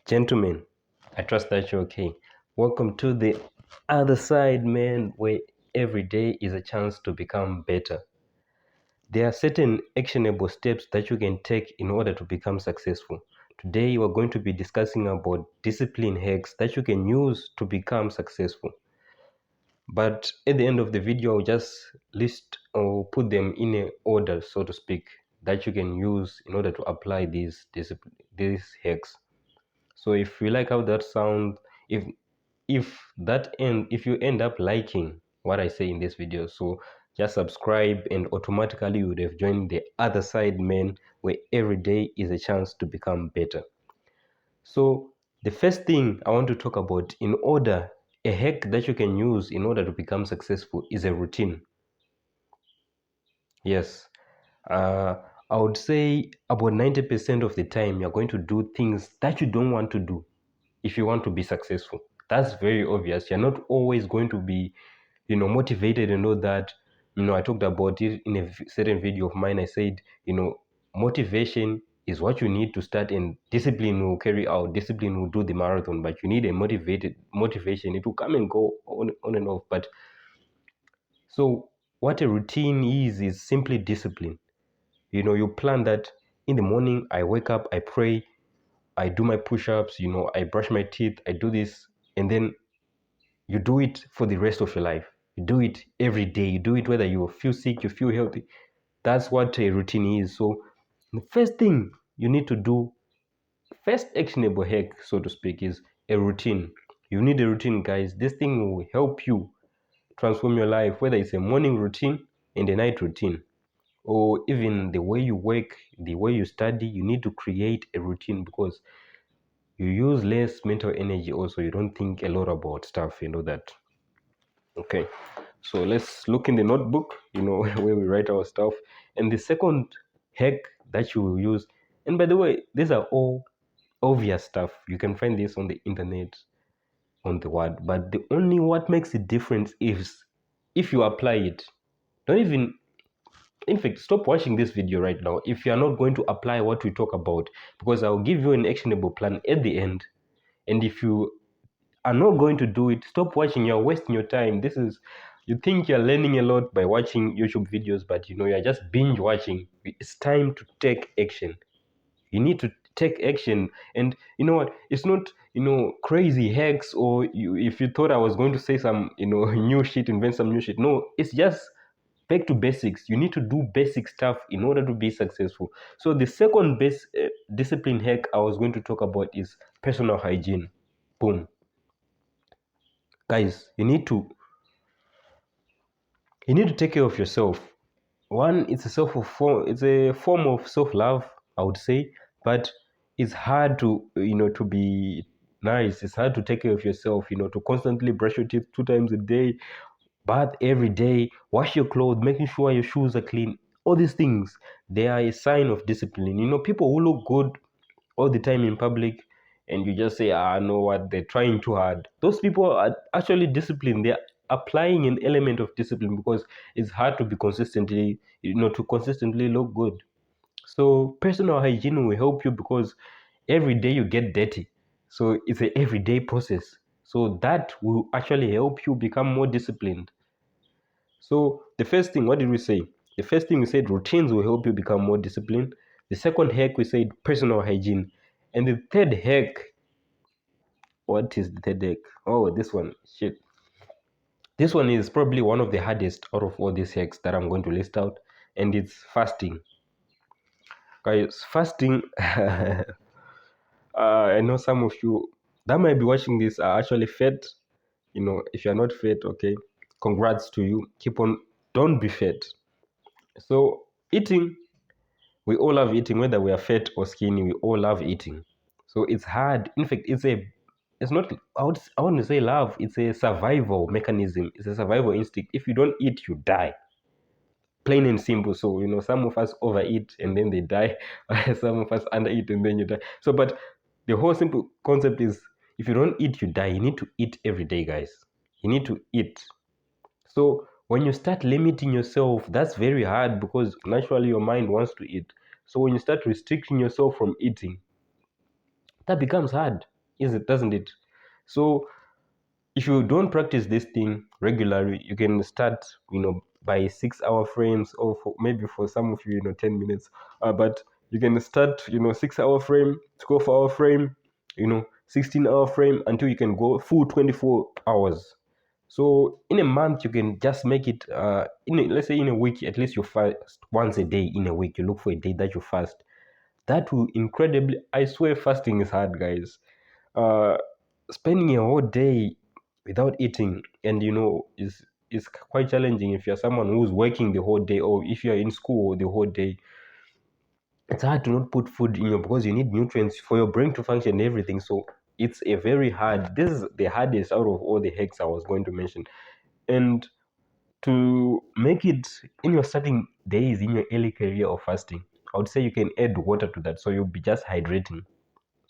Gentlemen, I trust that you're okay. Welcome to the other side, man, where every day is a chance to become better. There are certain actionable steps that you can take in order to become successful. Today, we're going to be discussing about discipline hacks that you can use to become successful. But at the end of the video, I'll just list or put them in a order, so to speak, that you can use in order to apply these hacks. So if you like how that sounds, if if you end up liking what I say in this video, so just subscribe and automatically you would have joined the other side, man, where every day is a chance to become better. So the first thing I want to talk about, a hack that you can use in order to become successful, is a routine. Yes, uh, I would say about 90% of the time you're going to do things that you don't want to do if you want to be successful. That's very obvious. You're not always going to be, motivated and all that. I talked about it in a certain video of mine. I said, motivation is what you need to start, and discipline will carry out. Discipline will do the marathon, but you need a motivation. It will come and go on and off. But so what a routine is simply discipline. You plan that in the morning, I wake up, I pray, I do my push-ups, I brush my teeth, I do this, and then you do it for the rest of your life. You do it every day. You do it whether you feel sick, you feel healthy. That's what a routine is. So the first thing you need to do, first actionable hack, so to speak, is a routine. You need a routine, guys. This thing will help you transform your life, whether it's a morning routine and a night routine, or even the way you work, the way you study. You need to create a routine because you use less mental energy. Also, you don't think a lot about stuff, that. Okay, so let's look in the notebook, where we write our stuff. And the second hack that you will use, and by the way, these are all obvious stuff. You can find this on the internet, on the word, but the only what makes a difference is if you apply it. Don't even, in fact, stop watching this video right now if you are not going to apply what we talk about, because I'll give you an actionable plan at the end. And if you are not going to do it, stop watching. You're wasting your time. You think you're learning a lot by watching YouTube videos, but you're just binge watching. It's time to take action. You need to take action. And you know what, it's not crazy hacks, or if you thought I was going to say some new shit, invent some new shit. No, it's just back to basics. You need to do basic stuff in order to be successful. So the second base discipline hack I was going to talk about is personal hygiene. Boom. Guys, you need to take care of yourself. One, it's a form of self-love, I would say, but it's hard to be nice. It's hard to take care of yourself, to constantly brush your teeth 2 times a day, bath every day, wash your clothes, making sure your shoes are clean. All these things, they are a sign of discipline. People who look good all the time in public, and you just say, know what, they're trying too hard. Those people are actually disciplined. They're applying an element of discipline, because it's hard to be consistently look good. So personal hygiene will help you, because every day you get dirty. So it's an everyday process. So that will actually help you become more disciplined. So the first thing, what did we say? The first thing we said, routines will help you become more disciplined. The second hack, we said personal hygiene. And the third hack, what is the third hack? Oh, this one, shit. This one is probably one of the hardest out of all these hacks that I'm going to list out, and it's fasting. Guys, fasting, I know some of you that might be watching this are actually fat. If you're not fat, okay, congrats to you. Keep on, don't be fat. So eating, we all love eating, whether we are fat or skinny, we all love eating. So it's hard. In fact, it's not, I want to say love, it's a survival mechanism. It's a survival instinct. If you don't eat, you die. Plain and simple. So, some of us overeat and then they die. Some of us undereat and then you die. So, but the whole simple concept is, if you don't eat, you die. You need to eat every day, guys. You need to eat. So when you start limiting yourself, that's very hard, because naturally your mind wants to eat. So when you start restricting yourself from eating, that becomes hard. is it, doesn't it? So if you don't practice this thing regularly, you can start, by 6 hour frames, or maybe for some of you, 10 minutes. But you can start, 6 hour frame, 12 hour frame, 16 hour frame, until you can go full 24 hours. So in a month, you can just make it, let's say in a week, at least you fast once a day in a week. You look for a day that you fast. That will incredibly, I swear, fasting is hard, guys. uh, Spending a whole day without eating, and is quite challenging if you're someone who's working the whole day, or if you're in school the whole day. It's hard to not put food in your, because you need nutrients for your brain to function and everything. So it's a very hard, this is the hardest out of all the hacks I was going to mention. And to make it in your starting days, in your early career of fasting, I would say you can add water to that, so you'll be just hydrating.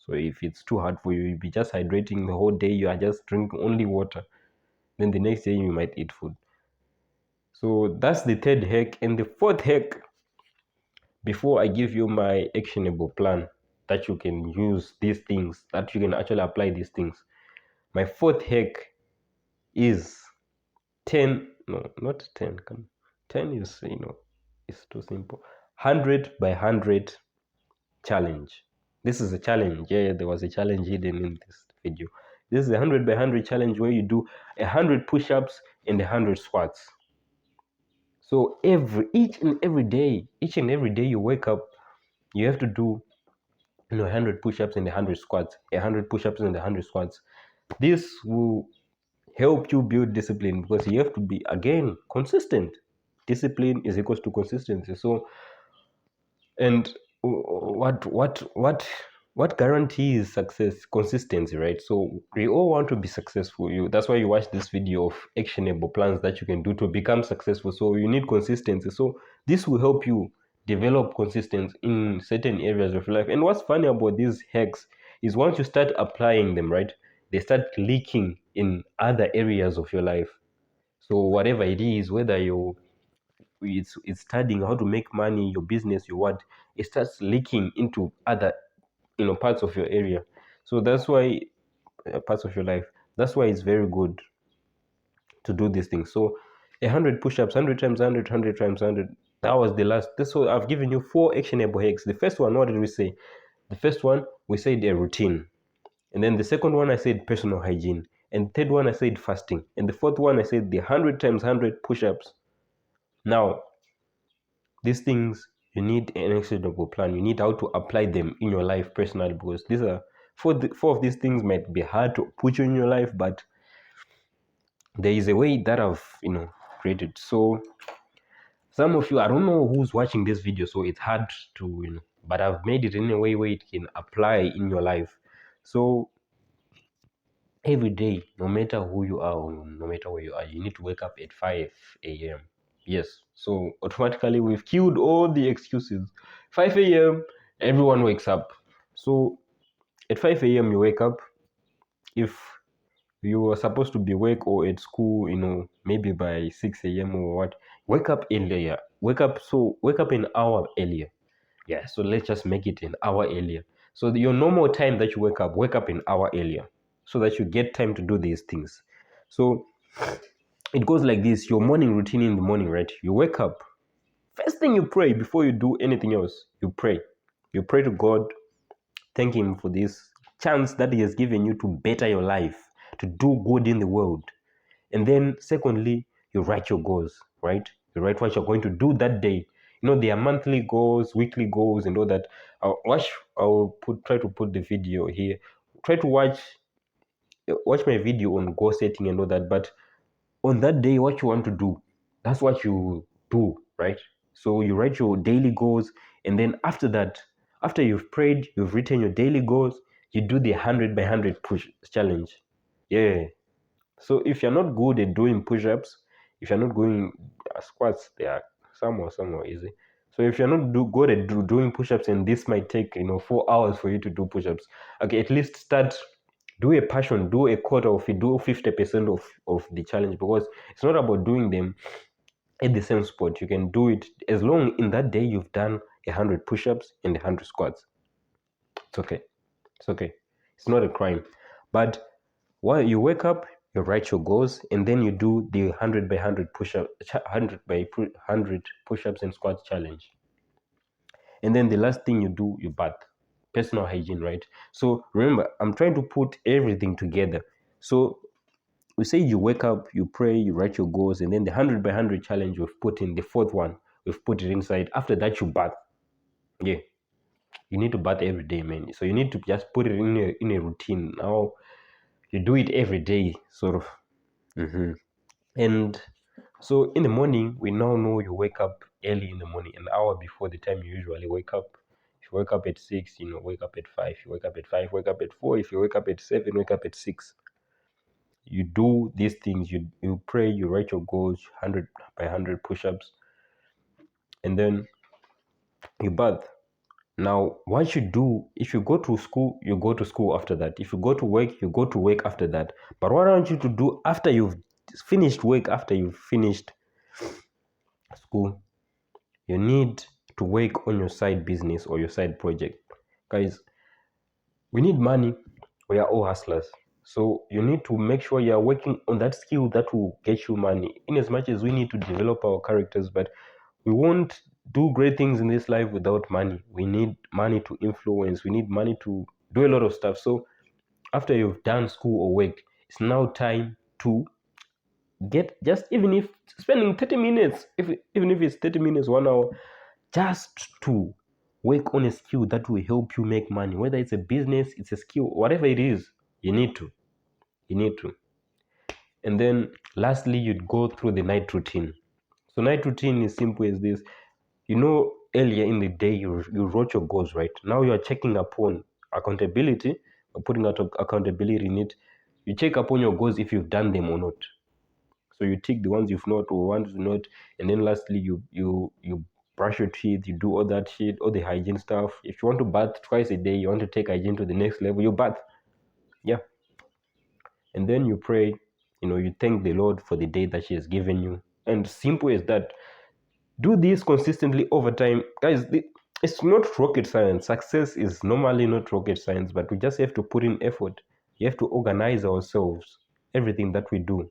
So if it's too hard for you, you'll be just hydrating the whole day. You are just drinking only water. Then the next day you might eat food. So that's the third hack. And the fourth hack, before I give you my actionable plan that you can use these things, that you can actually apply these things. My fourth hack is 10. No, not 10. Come, 10 is, it's too simple. 100 by 100 challenge. This is a challenge. Yeah, there was a challenge hidden in this video. This is a 100 by 100 challenge where you do 100 push-ups and 100 squats. So each and every day you wake up, you have to do 100 push-ups and 100 squats, 100 push-ups and 100 squats. This will help you build discipline, because you have to be, again, consistent. Discipline is equals to consistency. So, and what guarantees success? Consistency, right? So we all want to be successful. That's why you watch this video of actionable plans that you can do to become successful. So you need consistency. So this will help you develop consistency in certain areas of life. And what's funny about these hacks is, once you start applying them, right, they start leaking in other areas of your life. So whatever it is, whether it's studying how to make money, your business, your what, it starts leaking into other, parts of your area. So that's why, parts of your life. That's why it's very good to do these things. So 100 push-ups, 100 times 100, 100 times 100. That was the last. This, so I've given you 4 actionable hacks. The first one, what did we say? The first one, we said a routine. And then the second one, I said personal hygiene. And the third one, I said fasting. And the fourth one, I said the 100 times 100 push-ups. Now, these things, you need an actionable plan. You need how to apply them in your life personally, because these are four of these things might be hard to put you in your life, but there is a way that I've created. So some of you, I don't know who's watching this video, so it's hard to but I've made it in a way where it can apply in your life. So every day, no matter who you are, or no matter where you are, you need to wake up at 5 a.m. Yes, so automatically we've killed all the excuses. 5 a.m., everyone wakes up. So at 5 a.m., you wake up. If you were supposed to be awake or at school, maybe by 6 a.m. or what, wake up earlier. Wake up an hour earlier. Yeah, so let's just make it an hour earlier. So your normal time that you wake up an hour earlier, so that you get time to do these things. So it goes like this: your morning routine in the morning, right? You wake up. First thing you pray before you do anything else. You pray. You pray to God, thank Him for this chance that He has given you to better your life, to do good in the world. And then secondly, you write your goals, right? You write what you're going to do that day. There are monthly goals, weekly goals, and all that. Try to put the video here. Try to watch my video on goal setting and all that. But on that day, what you want to do, that's what you do, right? So you write your daily goals, and then after that, after you've prayed, you've written your daily goals, you do the 100 by 100 push challenge. Yeah. So if you're not good at doing push-ups, if you're not going squats, they are somewhat easy. So if you're not good at doing push-ups, and this might take 4 hours for you to do push-ups, okay, at least start. Do a passion, do a quarter of it, do 50% of the challenge, because it's not about doing them at the same spot. You can do it as long in that day you've done 100 push-ups and 100 squats. It's okay. It's okay. It's not a crime. But while you wake up, you write your goals, and then you do the 100 by 100 push-up, 100 by 100 push-ups and squats challenge. And then the last thing you do, you bath. Personal hygiene, right? So remember, I'm trying to put everything together. So we say you wake up, you pray, you write your goals, and then the 100 by 100 challenge we've put in the fourth one, we've put it inside. After that, you bath. Yeah, you need to bath every day, man. So you need to just put it in a routine. Now you do it every day, sort of. And so in the morning, we now know you wake up early in the morning, an hour before the time you usually wake up. If you wake up at 6, wake up at 5. If you wake up at 5, wake up at 4. If you wake up at 7, wake up at 6. You do these things. You pray, you write your goals, 100 by 100 push-ups, and then you bath. Now, what you do, if you go to school, you go to school after that. If you go to work, you go to work after that. But what I want you to do after you've finished work, after you've finished school, you need to work on your side business or your side project. Guys, we need money. We are all hustlers. So you need to make sure you are working on that skill that will get you money. In as much as we need to develop our characters, but we won't do great things in this life without money. We need money to influence. We need money to do a lot of stuff. So after you've done school or work, it's now time to get, just even if spending 30 minutes, even if it's 30 minutes, 1 hour, just to work on a skill that will help you make money. Whether it's a business, it's a skill, whatever it is, you need to. And then lastly, you'd go through the night routine. So night routine is simple as this. Earlier in the day, you wrote your goals, right? Now you are checking upon accountability, or putting out accountability in it. You check upon your goals if you've done them or not. So you tick the ones you've not or ones you not, and then lastly you brush your teeth, you do all that shit, all the hygiene stuff. If you want to bath twice a day, you want to take hygiene to the next level, you bath. Yeah. And then you pray, you thank the Lord for the day that He has given you. And simple as that. Do this consistently over time. Guys, it's not rocket science. Success is normally not rocket science, but we just have to put in effort. You have to organize ourselves, everything that we do.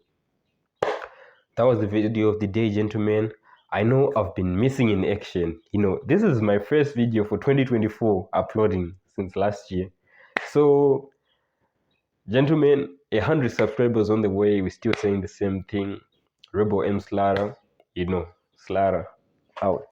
That was the video of the day, gentlemen. I know I've been missing in action. This is my first video for 2024 uploading since last year. So, gentlemen, 100 subscribers on the way. We're still saying the same thing. Rebel Mslater, Slater out.